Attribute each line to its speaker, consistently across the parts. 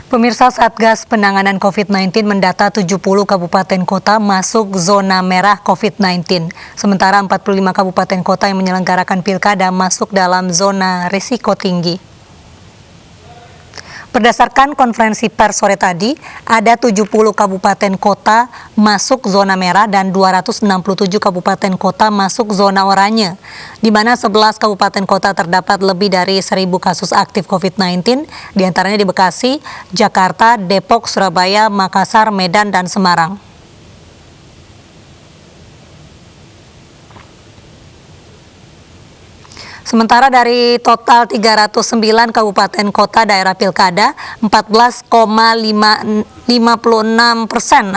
Speaker 1: Pemirsa, Satgas Penanganan COVID-19 mendata 70 kabupaten kota masuk zona merah COVID-19. Sementara 45 kabupaten kota yang menyelenggarakan pilkada masuk dalam zona risiko tinggi. Berdasarkan konferensi pers sore tadi, ada 70 kabupaten kota masuk zona merah dan 267 kabupaten kota masuk zona oranye, di mana 11 kabupaten kota terdapat lebih dari 1.000 kasus aktif COVID-19, diantaranya di Bekasi, Jakarta, Depok, Surabaya, Makassar, Medan, dan Semarang. Sementara dari total 309 kabupaten kota daerah pilkada, 14,56%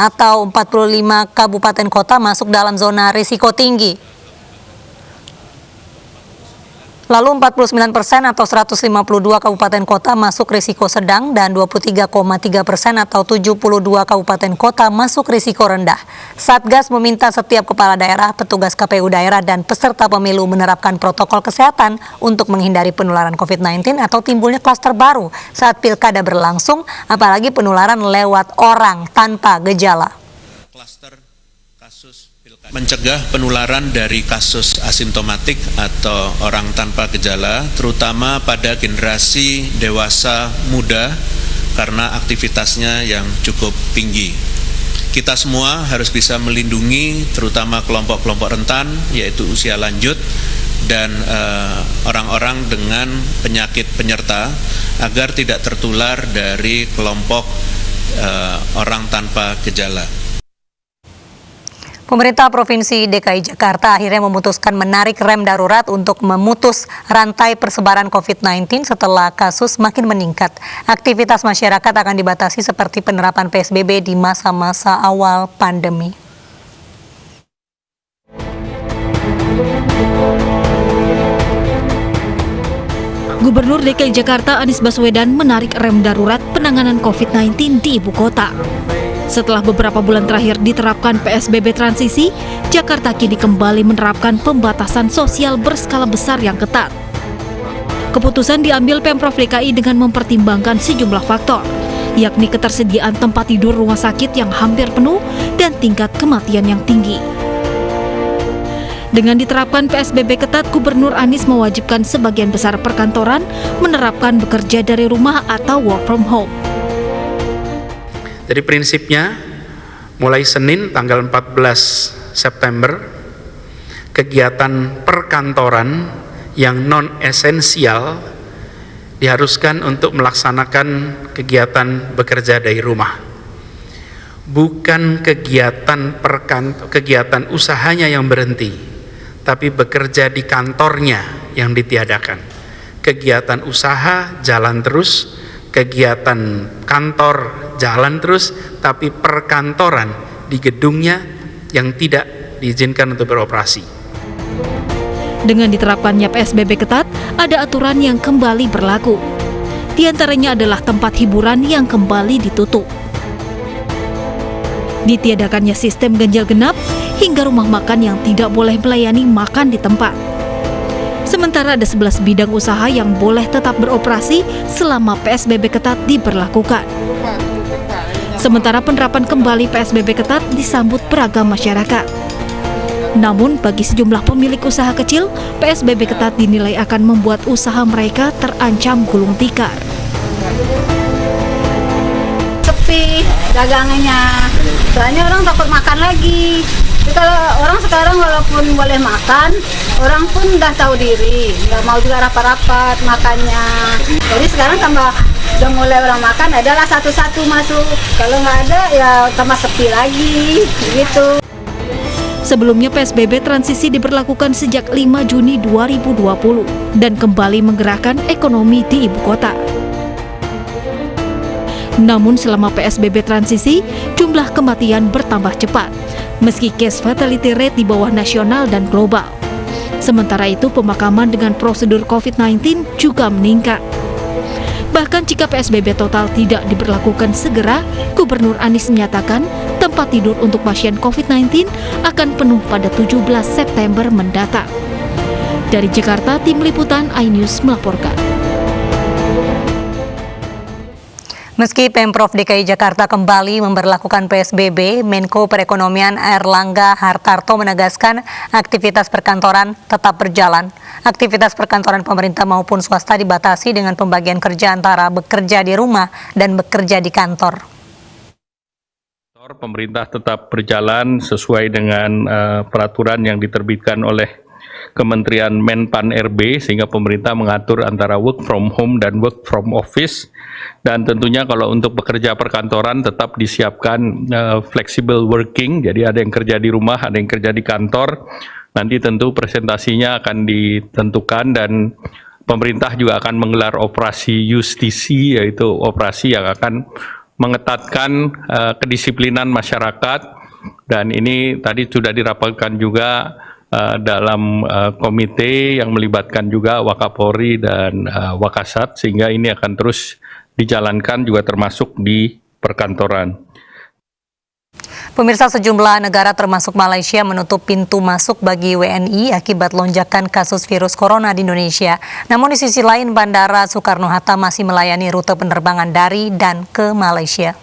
Speaker 1: atau 45 kabupaten kota masuk dalam zona risiko tinggi. Lalu 49% atau 152 kabupaten kota masuk risiko sedang dan 23,3% atau 72 kabupaten kota masuk risiko rendah. Satgas meminta setiap kepala daerah, petugas KPU daerah, dan peserta pemilu menerapkan protokol kesehatan untuk menghindari penularan COVID-19 atau timbulnya klaster baru saat pilkada berlangsung, apalagi penularan lewat orang tanpa gejala.
Speaker 2: Klaster kasus mencegah penularan dari kasus asimptomatik atau orang tanpa gejala, terutama pada generasi dewasa muda karena aktivitasnya yang cukup tinggi. Kita semua harus bisa melindungi terutama kelompok-kelompok rentan, yaitu usia lanjut dan orang-orang dengan penyakit penyerta agar tidak tertular dari kelompok orang tanpa gejala.
Speaker 1: Pemerintah Provinsi DKI Jakarta akhirnya memutuskan menarik rem darurat untuk memutus rantai persebaran COVID-19 setelah kasus makin meningkat. Aktivitas masyarakat akan dibatasi seperti penerapan PSBB di masa-masa awal pandemi.
Speaker 3: Gubernur DKI Jakarta Anies Baswedan menarik rem darurat penanganan COVID-19 di ibu kota. Setelah beberapa bulan terakhir diterapkan PSBB transisi, Jakarta kini kembali menerapkan pembatasan sosial berskala besar yang ketat. Keputusan diambil Pemprov DKI dengan mempertimbangkan sejumlah faktor, yakni ketersediaan tempat tidur rumah sakit yang hampir penuh dan tingkat kematian yang tinggi. Dengan diterapkan PSBB ketat, Gubernur Anies mewajibkan sebagian besar perkantoran menerapkan bekerja dari rumah atau work from home.
Speaker 4: Jadi prinsipnya mulai Senin tanggal 14 September kegiatan perkantoran yang non-esensial diharuskan untuk melaksanakan kegiatan bekerja dari rumah. Bukan kegiatan usahanya yang berhenti, tapi bekerja di kantornya yang ditiadakan. Kegiatan usaha jalan terus, kegiatan kantor jalan terus, tapi perkantoran di gedungnya yang tidak diizinkan untuk beroperasi.
Speaker 3: Dengan diterapkannya PSBB ketat, ada aturan yang kembali berlaku. Di antaranya adalah tempat hiburan yang kembali ditutup. Ditiadakannya sistem ganjil genap hingga rumah makan yang tidak boleh melayani makan di tempat. Sementara ada 11 bidang usaha yang boleh tetap beroperasi selama PSBB ketat diberlakukan. Sementara penerapan kembali PSBB ketat disambut beragam masyarakat. Namun bagi sejumlah pemilik usaha kecil, PSBB ketat dinilai akan membuat usaha mereka terancam gulung tikar.
Speaker 5: Sepi dagangannya, soalnya orang takut makan lagi. Jadi kalau orang sekarang walaupun boleh makan, orang pun udah tahu diri, nggak mau juga rapat-rapat makannya. Jadi sekarang tambah udah mulai orang makan, adalah satu-satu masuk. Kalau nggak ada ya tambah sepi lagi, gitu.
Speaker 3: Sebelumnya PSBB transisi diberlakukan sejak 5 Juni 2020 dan kembali menggerakkan ekonomi di ibu kota. Namun selama PSBB transisi, jumlah kematian bertambah cepat, meski case fatality rate di bawah nasional dan global. Sementara itu, pemakaman dengan prosedur COVID-19 juga meningkat. Bahkan jika PSBB total tidak diberlakukan segera, Gubernur Anies menyatakan tempat tidur untuk pasien COVID-19 akan penuh pada 17 September mendatang. Dari Jakarta, Tim Liputan iNews melaporkan.
Speaker 1: Meski Pemprov DKI Jakarta kembali memberlakukan PSBB, Menko Perekonomian Airlangga Hartarto menegaskan aktivitas perkantoran tetap berjalan. Aktivitas perkantoran pemerintah maupun swasta dibatasi dengan pembagian kerja antara bekerja di rumah dan bekerja di kantor.
Speaker 6: Pemerintah tetap berjalan sesuai dengan peraturan yang diterbitkan oleh Kementerian Menpan RB, sehingga pemerintah mengatur antara work from home dan work from office. Dan tentunya kalau untuk bekerja perkantoran tetap disiapkan flexible working, jadi ada yang kerja di rumah, ada yang kerja di kantor. Nanti tentu presentasinya akan ditentukan dan pemerintah juga akan menggelar operasi justisi, yaitu operasi yang akan mengetatkan kedisiplinan masyarakat. Dan ini tadi sudah dirapatkan juga dalam komite yang melibatkan juga Wakapolri dan Wakasat, sehingga ini akan terus dijalankan juga termasuk di perkantoran.
Speaker 1: Pemirsa, sejumlah negara termasuk Malaysia menutup pintu masuk bagi WNI akibat lonjakan kasus virus corona di Indonesia. Namun di sisi lain, Bandara Soekarno-Hatta masih melayani rute penerbangan dari dan ke Malaysia.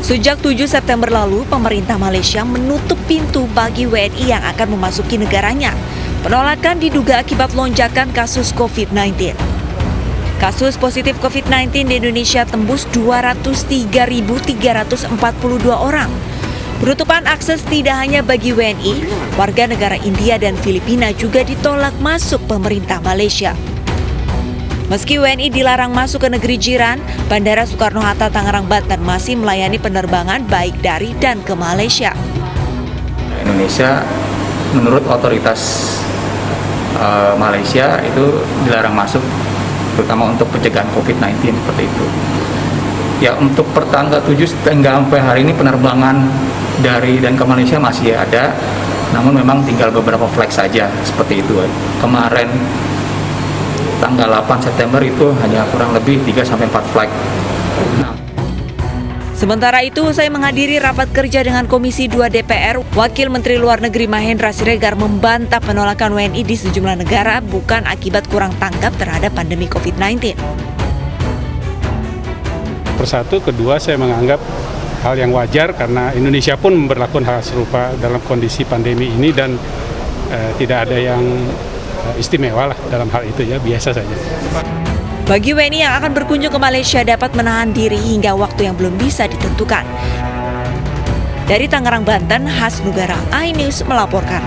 Speaker 3: Sejak 7 September lalu, pemerintah Malaysia menutup pintu bagi WNI yang akan memasuki negaranya. Penolakan diduga akibat lonjakan kasus COVID-19. Kasus positif COVID-19 di Indonesia tembus 203.342 orang. Penutupan akses tidak hanya bagi WNI, warga negara India dan Filipina juga ditolak masuk pemerintah Malaysia. Meski WNI dilarang masuk ke negeri jiran, Bandara Soekarno-Hatta Tangerang, Banten masih melayani penerbangan baik dari dan ke Malaysia.
Speaker 7: Indonesia menurut otoritas Malaysia itu dilarang masuk, terutama untuk pencegahan COVID-19 seperti itu. Ya, untuk pertanggal 7 hingga sampai hari ini penerbangan dari dan ke Malaysia masih ada, namun memang tinggal beberapa flight saja seperti itu. Kemarin tanggal 8 September itu hanya kurang lebih 3-4 flight.
Speaker 3: Sementara itu, usai menghadiri rapat kerja dengan Komisi 2 DPR, Wakil Menteri Luar Negeri Mahendra Siregar membantah penolakan WNI di sejumlah negara bukan akibat kurang tanggap terhadap pandemi COVID-19.
Speaker 8: Persatu, kedua saya menganggap hal yang wajar karena Indonesia pun memberlakukan hal serupa dalam kondisi pandemi ini dan tidak ada yang istimewa lah dalam hal itu, ya biasa saja.
Speaker 3: Bagi WNI yang akan berkunjung ke Malaysia dapat menahan diri hingga waktu yang belum bisa ditentukan. Dari Tangerang, Banten, Has Nugara, iNews melaporkan.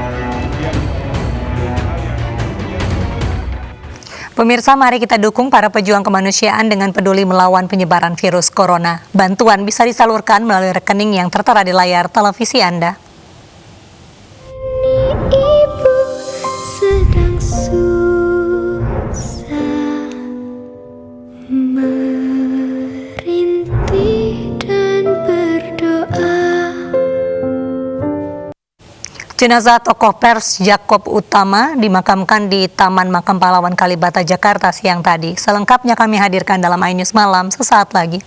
Speaker 1: Pemirsa, mari kita dukung para pejuang kemanusiaan dengan peduli melawan penyebaran virus corona. Bantuan bisa disalurkan melalui rekening yang tertera di layar televisi Anda.
Speaker 9: Ibu sedang susah merintih dan berdoa.
Speaker 1: Jenazah tokoh pers Jakob Utama dimakamkan di Taman Makam Pahlawan Kalibata, Jakarta siang tadi. Selengkapnya kami hadirkan dalam iNews Malam sesaat lagi.